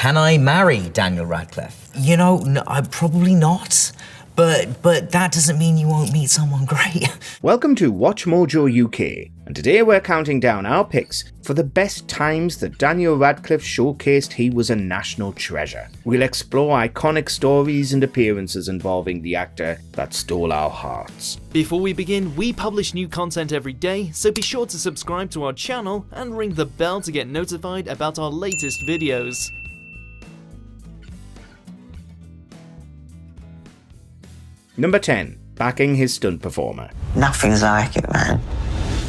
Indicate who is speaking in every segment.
Speaker 1: Can I marry Daniel Radcliffe? You know, no, probably not. But that doesn't mean you won't meet someone great.
Speaker 2: Welcome to WatchMojoUK, and today we're counting down our picks for the best times that Daniel Radcliffe showcased he was a national treasure. We'll explore iconic stories and appearances involving the actor that stole our hearts.
Speaker 3: Before we begin, we publish new content every day, so be sure to subscribe to our channel and ring the bell to get notified about our latest videos.
Speaker 2: Number 10. Backing his stunt performer.
Speaker 4: Nothing's like it, man.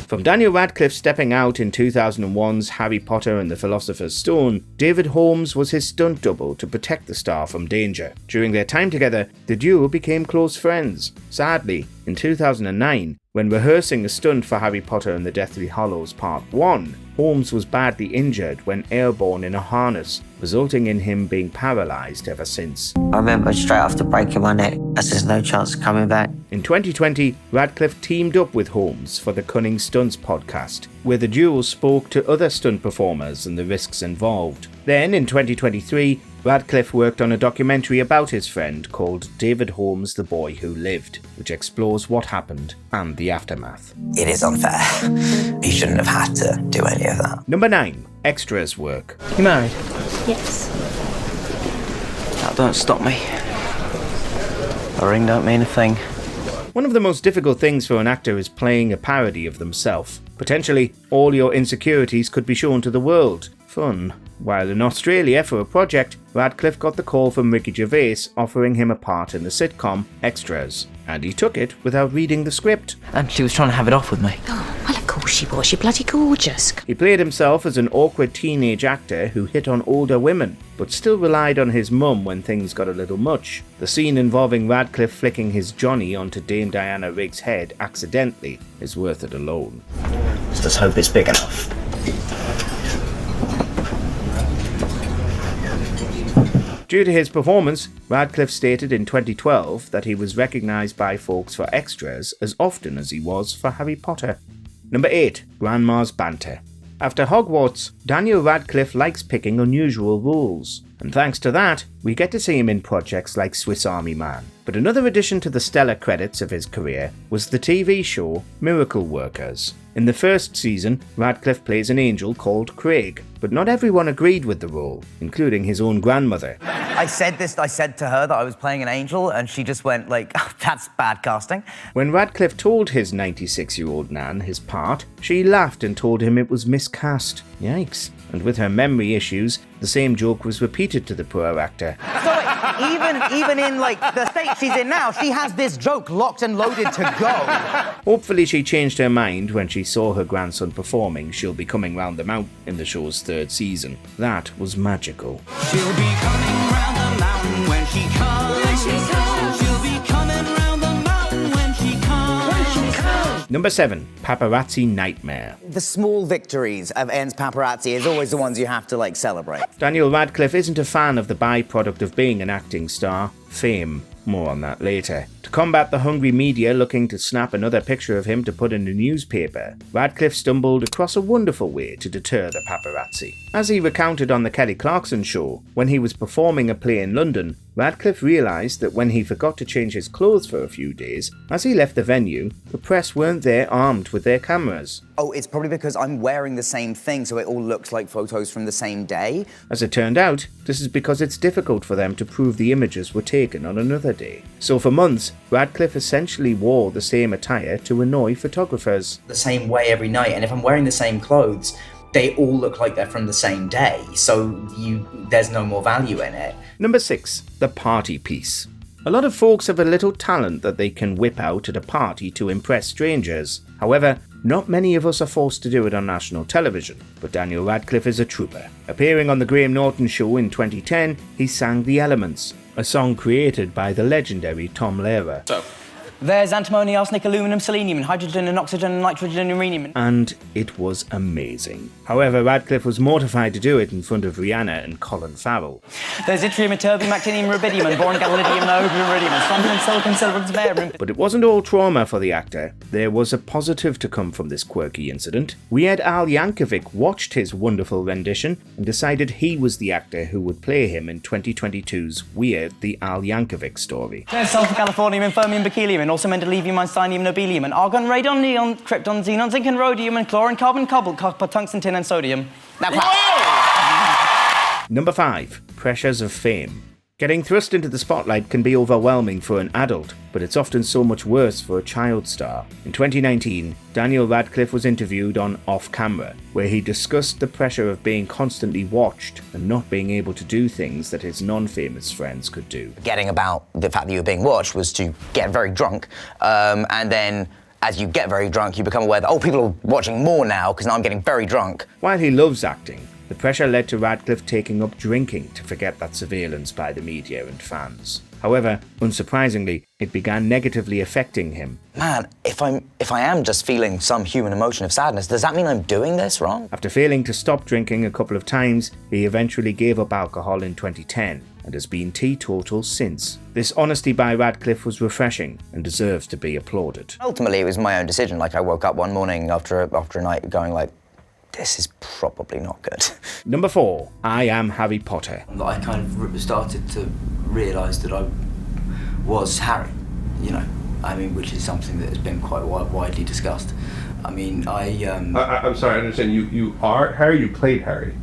Speaker 2: From Daniel Radcliffe stepping out in 2001's Harry Potter and the Philosopher's Stone, David Holmes was his stunt double to protect the star from danger. During their time together, the duo became close friends. Sadly, in 2009, when rehearsing a stunt for Harry Potter and the Deathly Hallows Part 1, Holmes was badly injured when airborne in a harness, resulting in him being paralysed ever since.
Speaker 4: I remember straight after breaking my neck, as there's no chance of coming back.
Speaker 2: In 2020, Radcliffe teamed up with Holmes for the Cunning Stunts podcast, where the duo spoke to other stunt performers and the risks involved. Then, in 2023, Radcliffe worked on a documentary about his friend called David Holmes, The Boy Who Lived, which explores what happened and the aftermath.
Speaker 5: It is unfair. He shouldn't have had to do any of that.
Speaker 2: Number 9. Extras work.
Speaker 6: You married?
Speaker 7: Yes.
Speaker 6: That don't stop me. A ring don't mean a thing.
Speaker 2: One of the most difficult things for an actor is playing a parody of themselves. Potentially, all your insecurities could be shown to the world. Fun. While in Australia for a project, Radcliffe got the call from Ricky Gervais offering him a part in the sitcom Extras, and he took it without reading the script.
Speaker 6: And she was trying to have it off with me.
Speaker 7: Oh, well, of course she was. You're bloody gorgeous.
Speaker 2: He played himself as an awkward teenage actor who hit on older women, but still relied on his mum when things got a little much. The scene involving Radcliffe flicking his Johnny onto Dame Diana Rigg's head accidentally is worth it alone.
Speaker 5: Let's hope it's big enough.
Speaker 2: Due to his performance, Radcliffe stated in 2012 that he was recognised by folks for Extras as often as he was for Harry Potter. Number 8. Grandma's banter. After Hogwarts, Daniel Radcliffe likes picking unusual roles, and thanks to that, we get to see him in projects like Swiss Army Man. But another addition to the stellar credits of his career was the TV show Miracle Workers. In the first season, Radcliffe plays an angel called Craig, but not everyone agreed with the role, including his own grandmother.
Speaker 5: I said to her that I was playing an angel, and she just went like, oh, that's bad casting.
Speaker 2: When Radcliffe told his 96-year-old nan his part, she laughed and told him it was miscast. Yikes. And with her memory issues, the same joke was repeated to the poor actor.
Speaker 5: So even in like the state she's in now, she has this joke locked and loaded to go.
Speaker 2: Hopefully she changed her mind when she saw her grandson performing She'll Be Coming Round the Mountain in the show's 3rd season. That was magical.
Speaker 8: She'll be coming round the mountain when she comes. She'll be coming round the mountain when she comes.
Speaker 2: Number 7. Paparazzi Nightmare.
Speaker 5: The small victories of Ends Paparazzi is always the ones you have to like celebrate.
Speaker 2: Daniel Radcliffe isn't a fan of the byproduct of being an acting star, fame. More on that later. To combat the hungry media looking to snap another picture of him to put in a newspaper, Radcliffe stumbled across a wonderful way to deter the paparazzi. As he recounted on the Kelly Clarkson show, when he was performing a play in London, Radcliffe realised that when he forgot to change his clothes for a few days, as he left the venue, the press weren't there armed with their cameras.
Speaker 5: Oh, it's probably because I'm wearing the same thing, so it all looks like photos from the same day.
Speaker 2: As it turned out, this is because it's difficult for them to prove the images were taken on another day. So for months, Radcliffe essentially wore the same attire to annoy photographers.
Speaker 9: The same way every night, and if I'm wearing the same clothes, they all look like they're from the same day, so there's no more value in it.
Speaker 2: Number 6. The party piece. A lot of folks have a little talent that they can whip out at a party to impress strangers. However, not many of us are forced to do it on national television, but Daniel Radcliffe is a trooper. Appearing on the Graham Norton Show in 2010, he sang The Elements, a song created by the legendary Tom Lehrer.
Speaker 10: So,
Speaker 5: There's antimony, arsenic, aluminum, selenium, and hydrogen and oxygen and nitrogen and uranium.
Speaker 2: And it was amazing. However, Radcliffe was mortified to do it in front of Rihanna and Colin Farrell.
Speaker 5: There's yttrium, terbium, actinium, rubidium, and boron, gadolinium, niobium, iridium, and strontium, silicon, silver, and barium.
Speaker 2: But it wasn't all trauma for the actor. There was a positive to come from this quirky incident. Weird Al Yankovic watched his wonderful rendition and decided he was the actor who would play him in 2022's Weird: The Al Yankovic Story.
Speaker 5: There's sulfur, californium, infirmium, berkelium, and also mendelevium, einsteinium, nobelium, and argon, radon, neon, krypton, xenon, zinc, and rhodium, and chlorine, carbon, cobalt, copper, tungsten, tin, and sodium. Now,
Speaker 2: Number 5. Pressures of fame. Getting thrust into the spotlight can be overwhelming for an adult, but it's often so much worse for a child star. In 2019, Daniel Radcliffe was interviewed on Off Camera, where he discussed the pressure of being constantly watched and not being able to do things that his non-famous friends could do.
Speaker 10: Getting about the fact that you were being watched was to get very drunk, and then as you get very drunk, you become aware that, oh, people are watching more now because now I'm getting very drunk.
Speaker 2: While he loves acting, the pressure led to Radcliffe taking up drinking to forget that surveillance by the media and fans. However, unsurprisingly, it began negatively affecting him.
Speaker 10: Man, if I am just feeling some human emotion of sadness, does that mean I'm doing this wrong?
Speaker 2: After failing to stop drinking a couple of times, he eventually gave up alcohol in 2010 and has been teetotal since. This honesty by Radcliffe was refreshing and deserves to be applauded.
Speaker 10: Ultimately, it was my own decision. Like, I woke up one morning after a night going like, this is probably not good.
Speaker 2: Number 4. I Am Harry Potter.
Speaker 6: I kind of started to realise that I was Harry, you know. I mean, which is something that has been quite widely discussed. I mean,
Speaker 11: I'm sorry, I understand. You are Harry? You played Harry?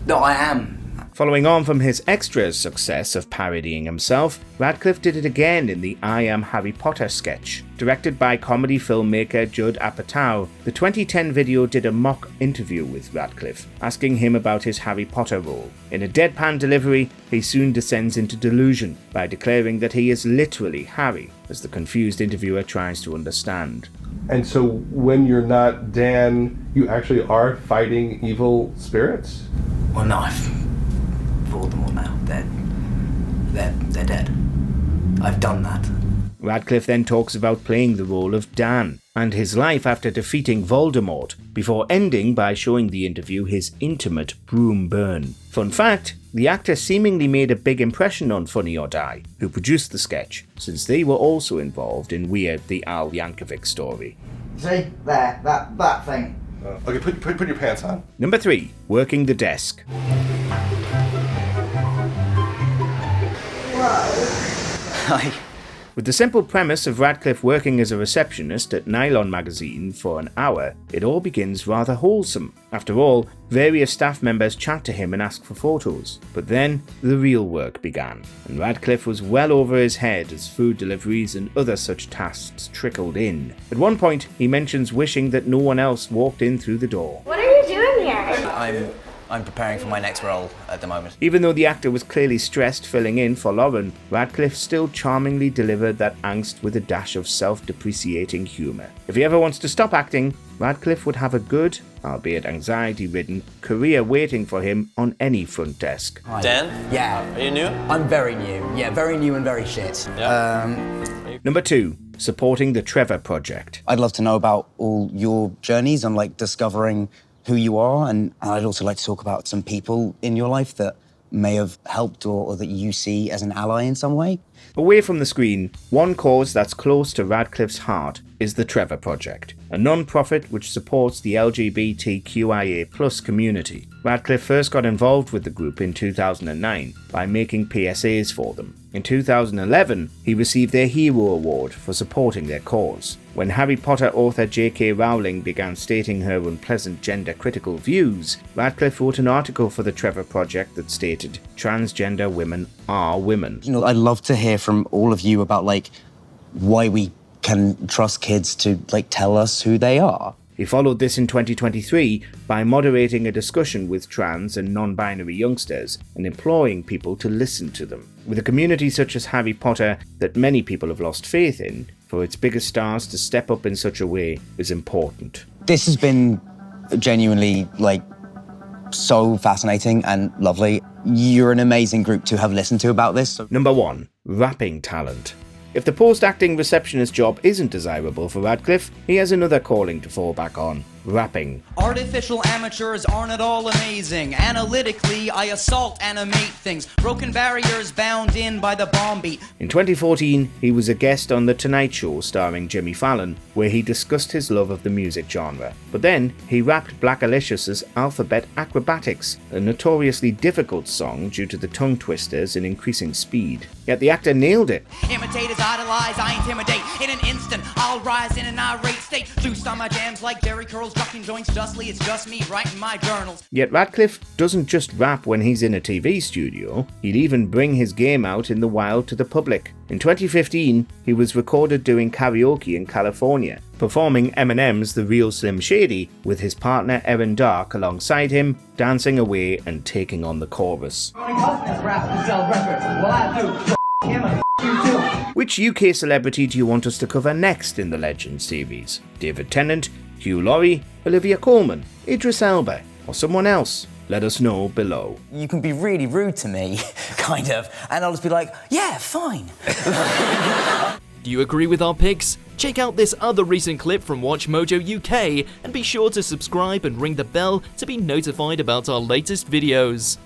Speaker 6: No, I am.
Speaker 2: Following on from his Extras success of parodying himself, Radcliffe did it again in the I Am Harry Potter sketch. Directed by comedy filmmaker Judd Apatow, the 2010 video did a mock interview with Radcliffe, asking him about his Harry Potter role. In a deadpan delivery, he soon descends into delusion by declaring that he is literally Harry, as the confused interviewer tries to understand.
Speaker 11: And so when you're not Dan, you actually are fighting evil spirits?
Speaker 6: Well, no, I've fought them all now. They're dead. I've done that.
Speaker 2: Radcliffe then talks about playing the role of Dan and his life after defeating Voldemort, before ending by showing the interview his intimate broom burn. Fun fact, the actor seemingly made a big impression on Funny or Die, who produced the sketch, since they were also involved in Weird: The Al Yankovic Story.
Speaker 5: See? There, that thing.
Speaker 11: Okay, put your pants on.
Speaker 2: Number 3. Working the desk. With the simple premise of Radcliffe working as a receptionist at Nylon magazine for an hour, it all begins rather wholesome. After all, various staff members chat to him and ask for photos. But then, the real work began, and Radcliffe was well over his head as food deliveries and other such tasks trickled in. At one point, he mentions wishing that no one else walked in through the door.
Speaker 7: What are you doing here?
Speaker 10: I'm preparing for my next role at the moment.
Speaker 2: Even though the actor was clearly stressed filling in for Lauren, Radcliffe still charmingly delivered that angst with a dash of self-depreciating humour. If he ever wants to stop acting, Radcliffe would have a good, albeit anxiety-ridden, career waiting for him on any front desk.
Speaker 12: Hi. Dan?
Speaker 10: Yeah.
Speaker 12: Are you new?
Speaker 10: I'm very new. Yeah, very new and very shit.
Speaker 12: Yeah.
Speaker 2: Number 2. Supporting the Trevor Project.
Speaker 13: I'd love to know about all your journeys and discovering who you are, and I'd also like to talk about some people in your life that may have helped or that you see as an ally in some way.
Speaker 2: Away from the screen, one cause that's close to Radcliffe's heart is the Trevor Project, a non-profit which supports the LGBTQIA+ community. Radcliffe first got involved with the group in 2009 by making PSAs for them. In 2011, he received their Hero Award for supporting their cause. When Harry Potter author J.K. Rowling began stating her unpleasant gender-critical views, Radcliffe wrote an article for the Trevor Project that stated, "Transgender women are women."
Speaker 13: I'd love to hear from all of you about, why we can trust kids to, tell us who they are.
Speaker 2: He followed this in 2023 by moderating a discussion with trans and non-binary youngsters and imploring people to listen to them. With a community such as Harry Potter that many people have lost faith in, for its biggest stars to step up in such a way is important.
Speaker 13: This has been genuinely, so fascinating and lovely. You're an amazing group to have listened to about this.
Speaker 2: Number 1. Rapping talent. If the post-acting receptionist job isn't desirable for Radcliffe, he has another calling to fall back on: rapping.
Speaker 8: Artificial amateurs aren't at all amazing. Analytically, I assault animate things. Broken barriers bound in by the bomb beat.
Speaker 2: In 2014, he was a guest on The Tonight Show starring Jimmy Fallon, where he discussed his love of the music genre. But then, he rapped Blackalicious' Alphabet Acrobatics, a notoriously difficult song due to the tongue twisters and increasing speed. Yet the actor nailed it.
Speaker 8: Imitators idolize, I intimidate. In an instant, I'll rise in an irate state. Juiced on my jams like Jerry Curls, ducking joints justly. It's just me writing my journals.
Speaker 2: Yet Radcliffe doesn't just rap when he's in a TV studio, he'd even bring his game out in the wild to the public. In 2015, he was recorded doing karaoke in California, performing Eminem's The Real Slim Shady with his partner Erin Dark alongside him, dancing away and taking on the chorus. Which UK celebrity do you want us to cover next in the Legends series? David Tennant, Hugh Laurie, Olivia Colman, Idris Elba, or someone else? Let us know below.
Speaker 10: You can be really rude to me, kind of, and I'll just be like, yeah, fine.
Speaker 3: Do you agree with our picks? Check out this other recent clip from WatchMojoUK and be sure to subscribe and ring the bell to be notified about our latest videos.